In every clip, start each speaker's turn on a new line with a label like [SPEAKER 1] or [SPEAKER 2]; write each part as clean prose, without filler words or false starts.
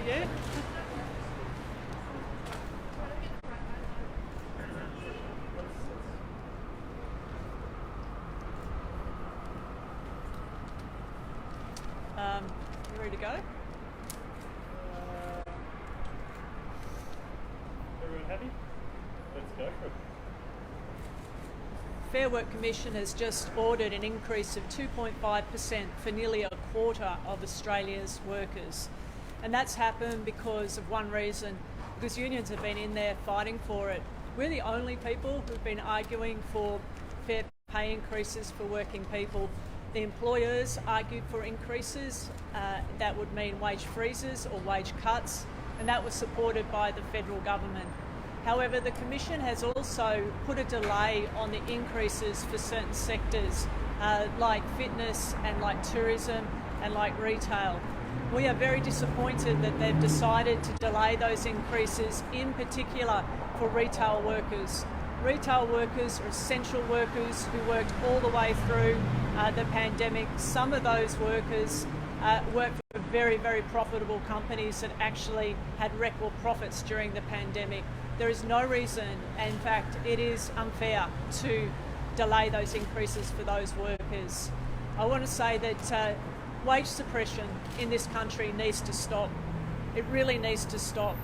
[SPEAKER 1] yet. You ready to go?
[SPEAKER 2] Everyone happy? Let's go for it.
[SPEAKER 1] Fair Work Commission has just ordered an increase of 2.5% for nearly a quarter of Australia's workers. And that's happened because of one reason, because unions have been in there fighting for it. We're the only people who've been arguing for fair pay increases for working people. The employers argued for increases that would mean wage freezes or wage cuts, and that was supported by the federal government. However, the Commission has also put a delay on the increases for certain sectors like fitness and like tourism and like retail. We are very disappointed that they've decided to delay those increases, in particular for retail workers. Retail workers are essential workers who worked all the way through the pandemic. Some of those workers worked for very, very profitable companies that actually had record profits during the pandemic. There is no reason, in fact, it is unfair to delay those increases for those workers. I want to say that wage suppression in this country needs to stop. It really needs to stop.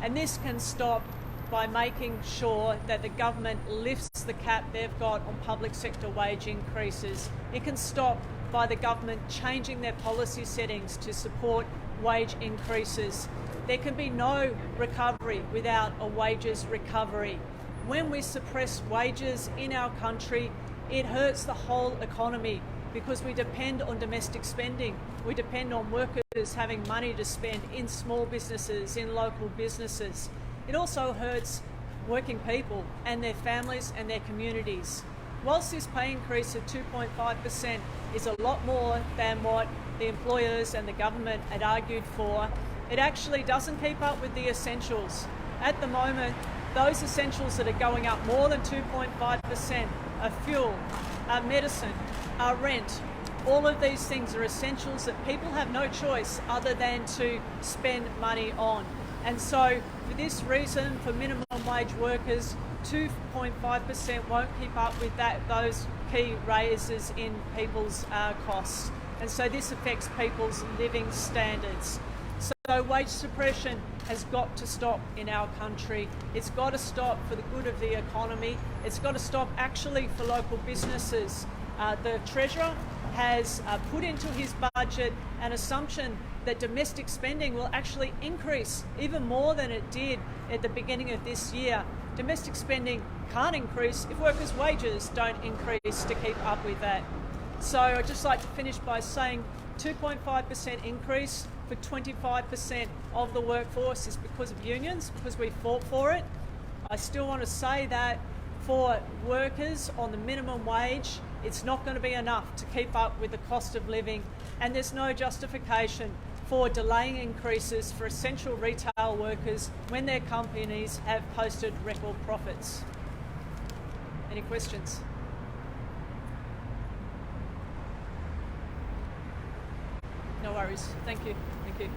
[SPEAKER 1] And this can stop by making sure that the government lifts the cap they've got on public sector wage increases. It can stop by the government changing their policy settings to support wage increases. There can be no recovery without a wages recovery. When we suppress wages in our country, it hurts the whole economy because we depend on domestic spending. We depend on workers having money to spend in small businesses, in local businesses. It also hurts working people and their families and their communities. Whilst this pay increase of 2.5% is a lot more than what the employers and the government had argued for, it actually doesn't keep up with the essentials. At the moment, those essentials that are going up more than 2.5% are fuel, are medicine, are rent. All of these things are essentials that people have no choice other than to spend money on. And so for this reason, for minimum wage workers, 2.5% won't keep up with those key raises in people's costs. And so this affects people's living standards. So wage suppression has got to stop in our country. It's got to stop for the good of the economy. It's got to stop actually for local businesses. The Treasurer has put into his budget an assumption that domestic spending will actually increase even more than it did at the beginning of this year. Domestic spending can't increase if workers' wages don't increase to keep up with that. So I'd just like to finish by saying 2.5% increase for 25% of the workforce is because of unions, because we fought for it. I still want to say that for workers on the minimum wage, it's not going to be enough to keep up with the cost of living, and there's no justification for delaying increases for essential retail workers when their companies have posted record profits. Any questions? No worries. Thank you. Thank you.